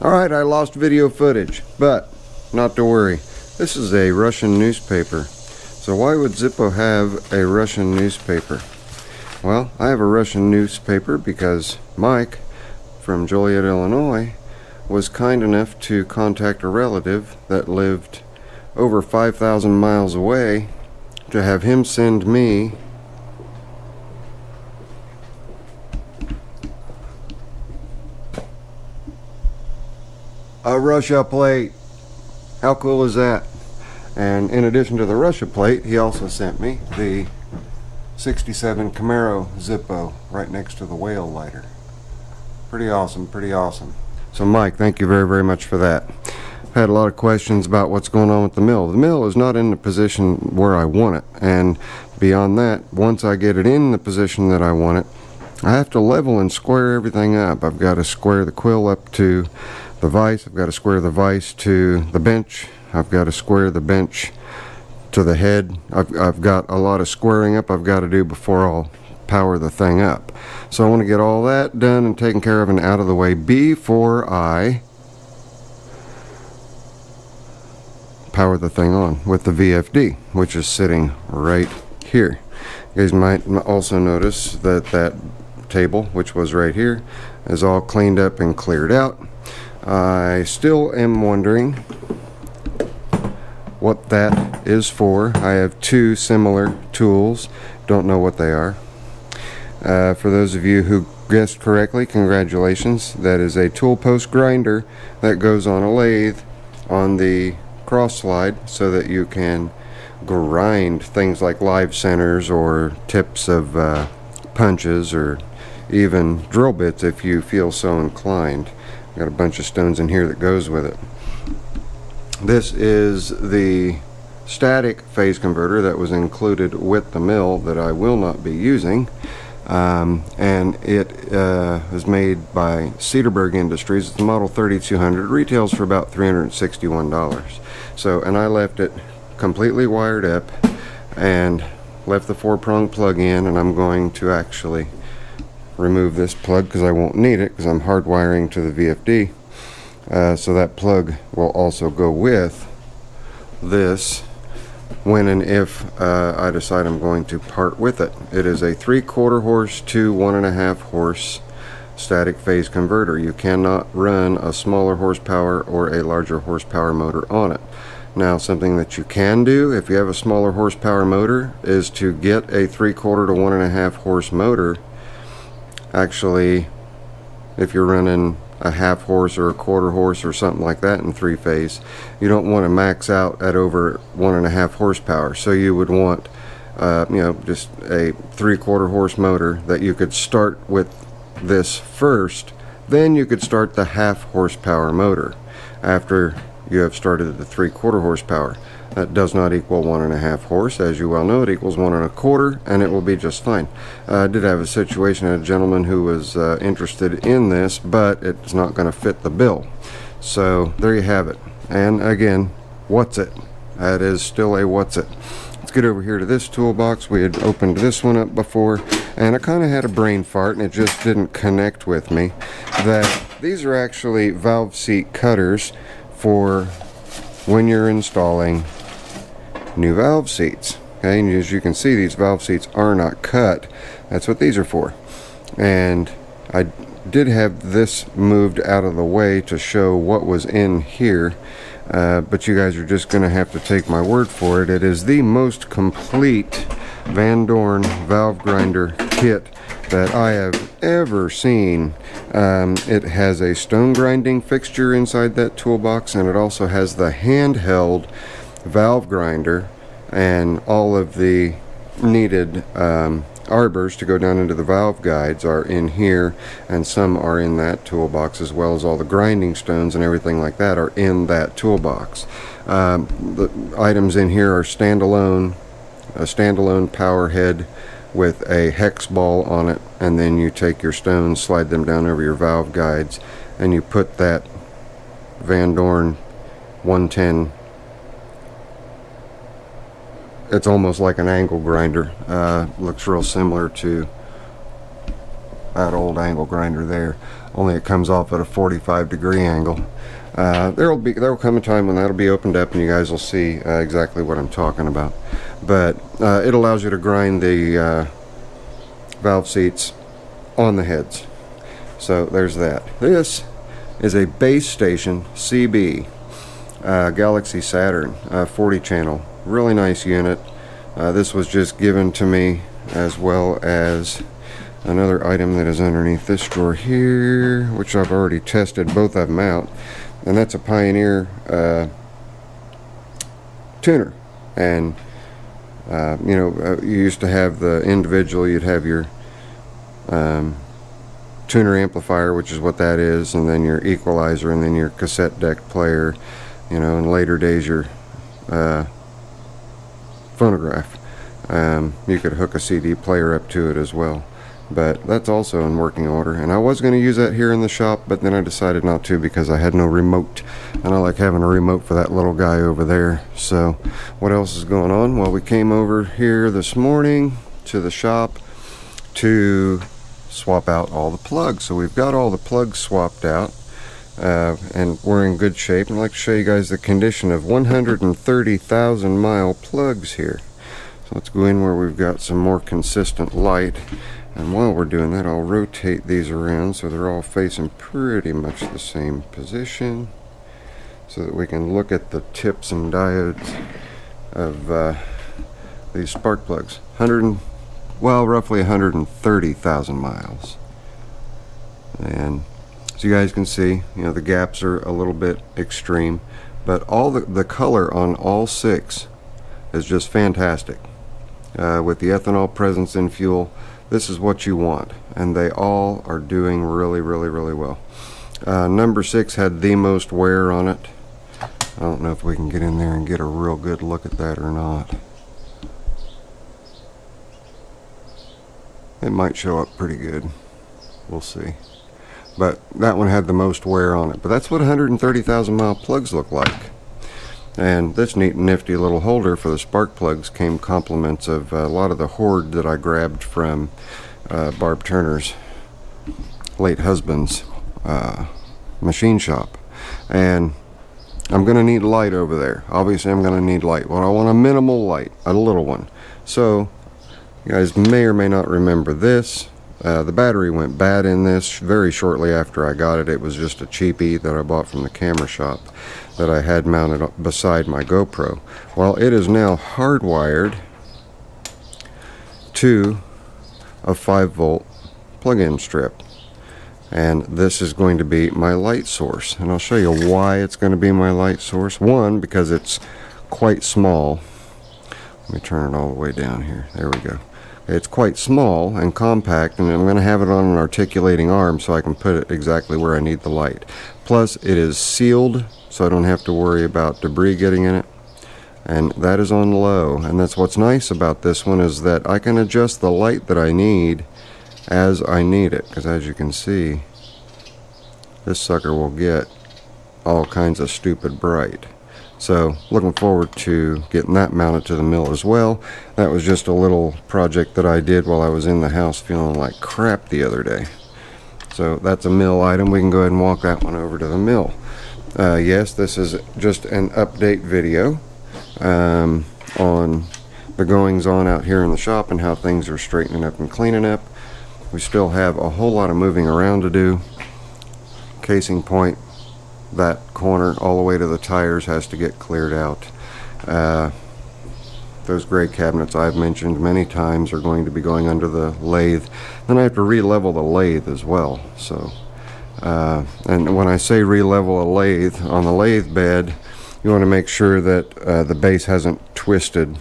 Alright, I lost video footage, but not to worry. This is a Russian newspaper. So why would Zippo have a Russian newspaper? Well, I have a Russian newspaper because Mike from Joliet, Illinois was kind enough to contact a relative that lived over 5,000 miles away to have him send me a Russia plate. How cool is that? And in addition to the Russia plate, he also sent me the 67 Camaro Zippo right next to the whale lighter. Pretty awesome, pretty awesome. So Mike, thank you very, very much for that. I've had a lot of questions about what's going on with the mill. The mill is not in the position where I want it, and beyond that, once I get it in the position that I want it, I have to level and square everything up. I've got to square the quill up to the vise, I've got to square the vise to the bench, I've got to square the bench to the head. I've got a lot of squaring up I've got to do before I'll power the thing up. So I want to get all that done and taken care of and out of the way before I power the thing on with the VFD, which is sitting right here. You guys might also notice that that table, which was right here, is all cleaned up and cleared out. I still am wondering what that is for. I have two similar tools, don't know what they are. For those of you who guessed correctly, congratulations. That is a tool post grinder that goes on a lathe on the cross slide so that you can grind things like live centers or tips of punches or even drill bits if you feel so inclined. Got a bunch of stones in here that goes with it. This is the static phase converter that was included with the mill that I will not be using. And it is made by Cedarburg Industries. It's the model 3200, retails for about $361. So, and I left it completely wired up and left the 4-prong plug in, and I'm going to actually remove this plug because I won't need it because I'm hardwiring to the VFD. So that plug will also go with this when and if I decide I'm going to part with it. It is a 3/4 horse to 1.5 horse static phase converter. You cannot run a smaller horsepower or a larger horsepower motor on it. Now, something that you can do if you have a smaller horsepower motor is to get a 3/4 to 1.5 horse motor. Actually, if you're running a 1/2 horse or a 1/4 horse or something like that in 3-phase, you don't want to max out at over 1.5 horsepower. So you would want you know, just a 3/4 horse motor that you could start with this first, then you could start the 1/2 horsepower motor after you have started the 3/4 horsepower. That does not equal 1.5 horse. As you well know, it equals 1.25, and it will be just fine. I did have a situation, a gentleman who was interested in this, but it's not going to fit the bill. So there you have it. And again, what's it? That is still a what's it. Let's get over here to this toolbox. We had opened this one up before, and I kind of had a brain fart, and it just didn't connect with me that these are actually valve seat cutters for when you're installing new valve seats. Okay, and as you can see, these valve seats are not cut. That's what these are for. And I did have this moved out of the way to show what was in here, but you guys are just going to have to take my word for it. It is the most complete Van Dorn valve grinder kit that I have ever seen. It has a stone grinding fixture inside that toolbox, and it also has the handheld valve grinder, and all of the needed arbors to go down into the valve guides are in here, and some are in that toolbox, as well as all the grinding stones and everything like that are in that toolbox. The items in here are a standalone power head with a hex ball on it, and then you take your stones, slide them down over your valve guides, and you put that Van Dorn 110. It's almost like an angle grinder. Looks real similar to that old angle grinder there. only it comes off at a 45-degree angle. There'll come a time when that'll be opened up and you guys will see exactly what I'm talking about. But it allows you to grind the valve seats on the heads. So there's that. This is a base station CB Galaxy Saturn 40 channel. Really nice unit. This was just given to me, as well as another item that is underneath this drawer here, which I've already tested both of them out, and that's a Pioneer tuner. And you know, you used to have the individual, you'd have your tuner amplifier, which is what that is, and then your equalizer, and then your cassette deck player, you know, in later days your phonograph. You could hook a CD player up to it as well, but that's also in working order. And I was going to use that here in the shop, but then I decided not to because I had no remote, and I like having a remote for that little guy over there. So what else is going on? Well, we came over here this morning to the shop to swap out all the plugs. So we've got all the plugs swapped out, and we're in good shape. And I'd like to show you guys the condition of 130,000 mile plugs here. So let's go in where we've got some more consistent light, and while we're doing that, I'll rotate these around so they're all facing pretty much the same position, so that we can look at the tips and diodes of these spark plugs. Roughly 130,000 miles. And so you guys can see, you know, the gaps are a little bit extreme, but all the color on all 6 is just fantastic. With the ethanol presence in fuel, this is what you want, and they all are doing really well. Number 6 had the most wear on it. I don't know if we can get in there and get a real good look at that or not. It might show up pretty good. We'll see. But that one had the most wear on it. But that's what 130,000 mile plugs look like. And this neat nifty little holder for the spark plugs came compliments of a lot of the hoard that I grabbed from Barb Turner's late husband's machine shop. And I'm going to need light over there. Obviously I'm going to need light. Well, I want a minimal light, a little one. So you guys may or may not remember this. The battery went bad in this very shortly after I got it. It was just a cheapie that I bought from the camera shop that I had mounted beside my GoPro. Well, it is now hardwired to a 5-volt plug-in strip. And this is going to be my light source. And I'll show you why it's going to be my light source. One, because it's quite small. Let me turn it all the way down here. There we go. It's quite small and compact, and I'm going to have it on an articulating arm so I can put it exactly where I need the light. Plus, it is sealed, so I don't have to worry about debris getting in it. And that is on low. And that's what's nice about this one, is that I can adjust the light that I need as I need it. Because as you can see, this sucker will get all kinds of stupid bright. So looking forward to getting that mounted to the mill as well. That was just a little project that I did while I was in the house feeling like crap the other day. So that's a mill item. We can go ahead and walk that one over to the mill. Yes, this is just an update video on the goings on out here in the shop and how things are straightening up and cleaning up. We still have a whole lot of moving around to do. Casing point, that corner all the way to the tires has to get cleared out. Those gray cabinets I've mentioned many times are going to be going under the lathe. Then I have to re-level the lathe as well. So, and when I say re-level a lathe, on the lathe bed, you want to make sure that the base hasn't twisted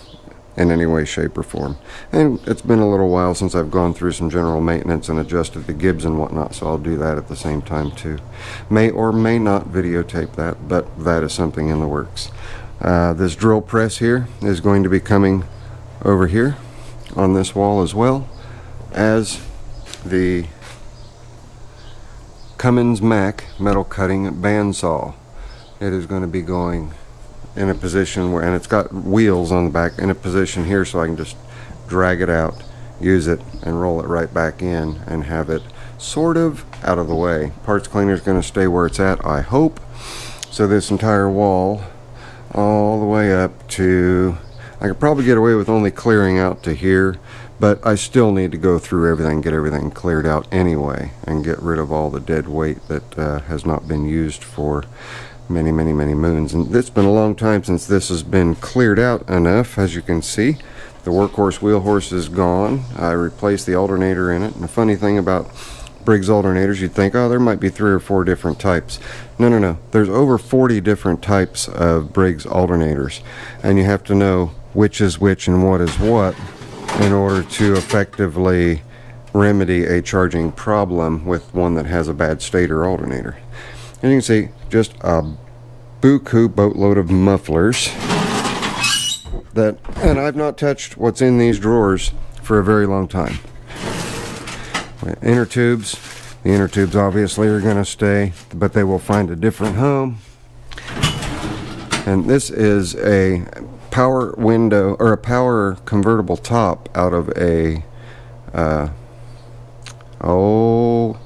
in any way, shape, or form. And it's been a little while since I've gone through some general maintenance and adjusted the gibs and whatnot, so I'll do that at the same time too. May or may not videotape that, but that is something in the works. This drill press here is going to be coming over here on this wall, as well as the Cummins Mac metal cutting bandsaw. It is going to be going in a position where, and it's got wheels on the back, in a position here so I can just drag it out, use it, and roll it right back in and have it sort of out of the way. Parts cleaner is going to stay where it's at, I hope. So this entire wall, all the way up to, I could probably get away with only clearing out to here, but I still need to go through everything, get everything cleared out anyway, and get rid of all the dead weight that has not been used for many moons. And it's been a long time since this has been cleared out enough. As you can see, the workhorse wheel horse is gone. I replaced the alternator in it. And the funny thing about Briggs alternators, you'd think, oh, there might be 3 or 4 different types. No. There's over 40 different types of Briggs alternators, and you have to know which is which and what is what in order to effectively remedy a charging problem with one that has a bad stator alternator. And you can see just a buku boatload of mufflers that, and I've not touched what's in these drawers for a very long time. Inner tubes, the inner tubes obviously are going to stay, but they will find a different home. And this is a power window, or a power convertible top out of a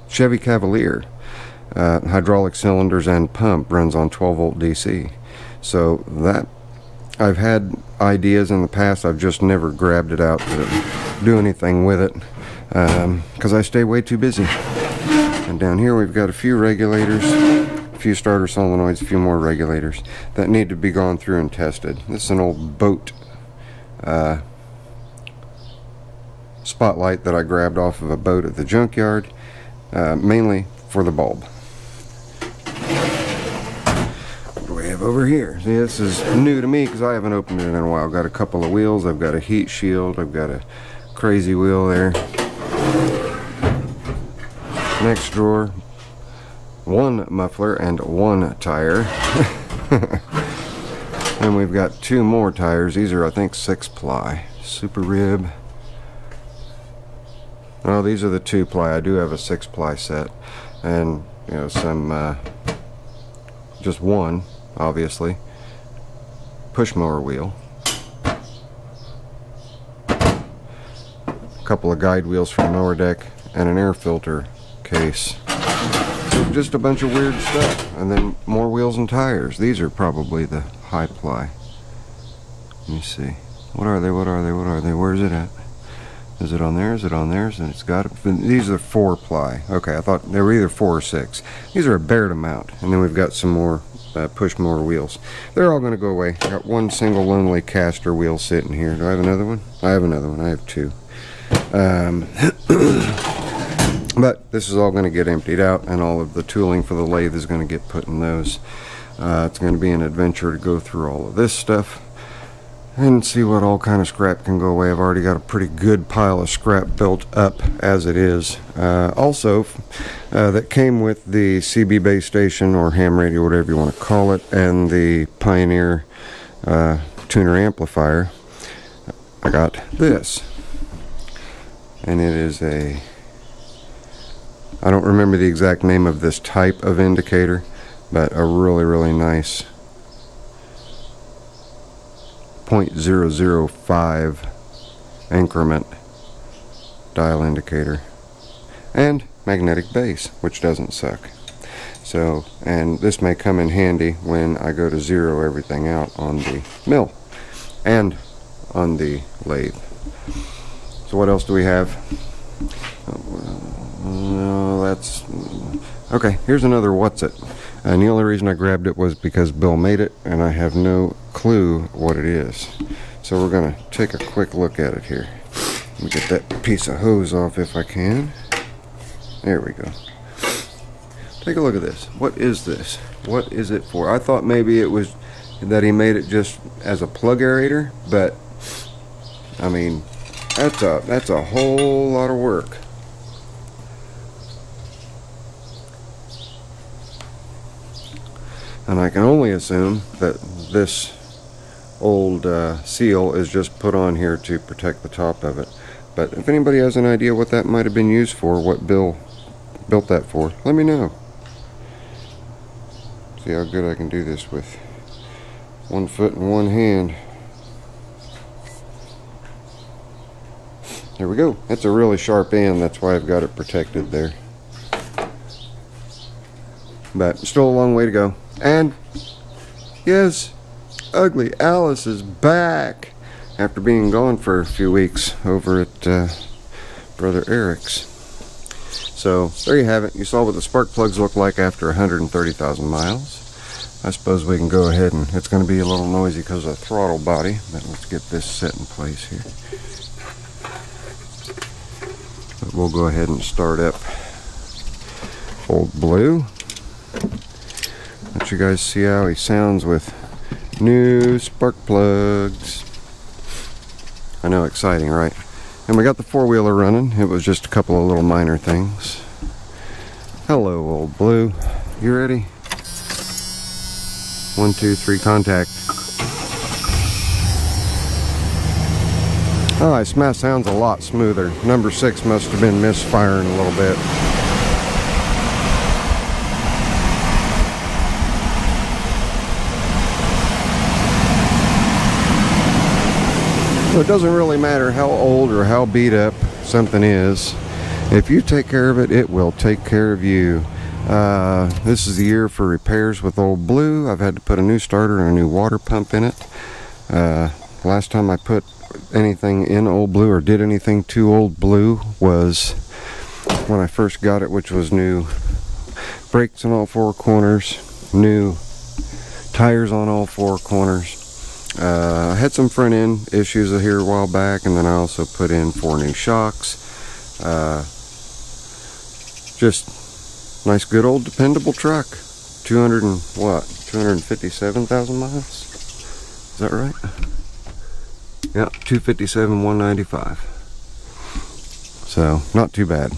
Chevy Cavalier. Hydraulic cylinders and pump, runs on 12 volt DC. So that, I've had ideas in the past, I've just never grabbed it out to do anything with it because I stay way too busy. And down here we've got a few regulators, a few starter solenoids, a few more regulators that need to be gone through and tested. This is an old boat spotlight that I grabbed off of a boat at the junkyard, mainly for the bulb. What do we have over here? See, this is new to me because I haven't opened it in a while. I've got a couple of wheels, I've got a heat shield, I've got a crazy wheel there. Next drawer, 1 muffler and 1 tire. And we've got 2 more tires. These are, I think, 6-ply. Super rib. Oh, these are the 2-ply. I do have a 6-ply set. And, you know, some, just 1, obviously. Push mower wheel. A couple of guide wheels for the mower deck. And an air filter case. Just a bunch of weird stuff. And then more wheels and tires. These are probably the high ply. Let me see. What are they? Where is it at? Is it on there? Is it on theirs? And it's got it. These are 4-ply. Okay, I thought they were either 4 or 6. These are a Baird amount. And then we've got some more push mower wheels. They're all going to go away. I got 1 single lonely caster wheel sitting here. Do I have another one? I have another one. I have 2. But this is all going to get emptied out, and all of the tooling for the lathe is going to get put in those. It's going to be an adventure to go through all of this stuff and see what all kind of scrap can go away. I've already got a pretty good pile of scrap built up as it is. Also, that came with the CB base station or ham radio, whatever you want to call it, and the Pioneer tuner amplifier. I got this, and it is a, I don't remember the exact name of this type of indicator, but a really nice 0.005 increment dial indicator, and magnetic base, which doesn't suck. So, and this may come in handy when I go to zero everything out on the mill and on the lathe. So what else do we have? No, that's okay. Here's another what's it, and the only reason I grabbed it was because Bill made it, and I have no clue what it is. So we're gonna take a quick look at it here. Let me get that piece of hose off if I can. There we go. Take a look at this. What is this? What is it for? I thought maybe it was that he made it just as a plug aerator, but I mean, that's a whole lot of work. And I can only assume that this old seal is just put on here to protect the top of it. But if anybody has an idea what that might have been used for, what Bill built that for, let me know. See how good I can do this with 1 foot and 1 hand. There we go. That's a really sharp end. That's why I've got it protected there. but still a long way to go. And yes, Ugly Alice is back after being gone for a few weeks over at Brother Eric's. So there you have it. You saw what the spark plugs look like after 130,000 miles. I suppose we can go ahead, and it's going to be a little noisy because of the throttle body, but let's get this set in place here. But we'll go ahead and start up Old Blue. Let you guys see how he sounds with new spark plugs. I know, exciting, right? And we got the four-wheeler running. It was just a couple of little minor things. Hello, Old Blue. You ready? 1, 2, 3, contact. Oh, it sounds a lot smoother. Number 6 must have been misfiring a little bit. So it doesn't really matter how old or how beat up something is. If you take care of it, it will take care of you. This is the year for repairs with Old Blue. I've had to put a new starter and a new water pump in it. Last time I put anything in Old Blue or did anything to Old Blue was when I first got it, which was new brakes on all 4 corners, new tires on all 4 corners. I had some front end issues here a while back, and then I also put in 4 new shocks. Just nice, good old dependable truck. 257,000 miles? Is that right? Yeah, 257, 195. So, not too bad.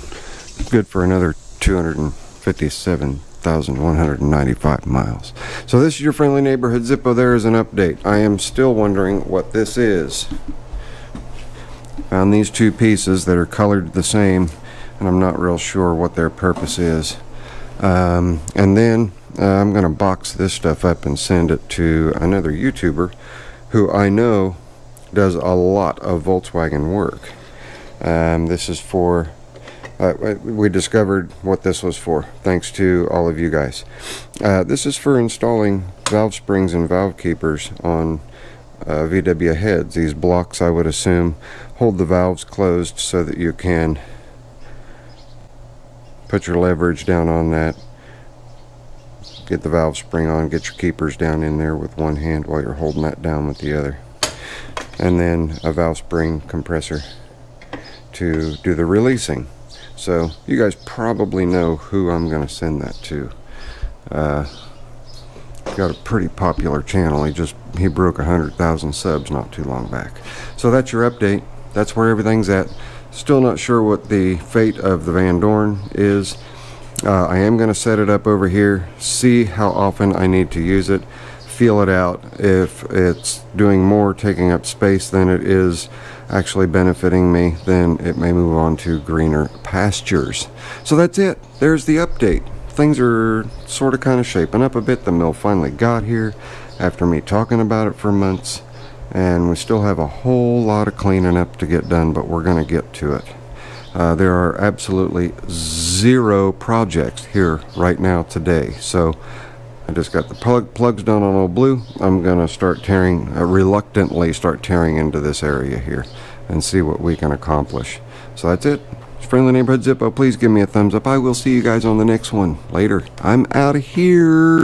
Good for another 257,195 miles. So this is your friendly neighborhood Zippo. There is an update. I am still wondering what this is. Found these 2 pieces that are colored the same, and I'm not real sure what their purpose is. And then I'm going to box this stuff up and send it to another YouTuber who I know does a lot of Volkswagen work. This is for, we discovered what this was for, thanks to all of you guys. This is for installing valve springs and valve keepers on VW heads. These blocks, I would assume, hold the valves closed so that you can put your leverage down on that, get the valve spring on, get your keepers down in there with one hand while you're holding that down with the other, and then a valve spring compressor to do the releasing. So you guys probably know who I'm going to send that to. Got a pretty popular channel. He broke 100,000 subs not too long back. So that's your update. That's where everything's at. Still not sure what the fate of the Van Dorn is. I am going to set it up over here, see how often I need to use it, feel it out. If it's doing more, taking up space than it is actually benefiting me, then it may move on to greener pastures. So that's it. There's the update. Things are sort of kind of shaping up a bit. The mill finally got here after me talking about it for months. And we still have a whole lot of cleaning up to get done, but we're going to get to it. There are absolutely 0 projects here right now today. So I just got the plugs done on Old Blue. I'm going to start tearing, reluctantly start tearing into this area here and see what we can accomplish. So that's it. It's Friendly Neighborhood Zippo. Please give me a thumbs up. I will see you guys on the next one. Later. I'm out of here.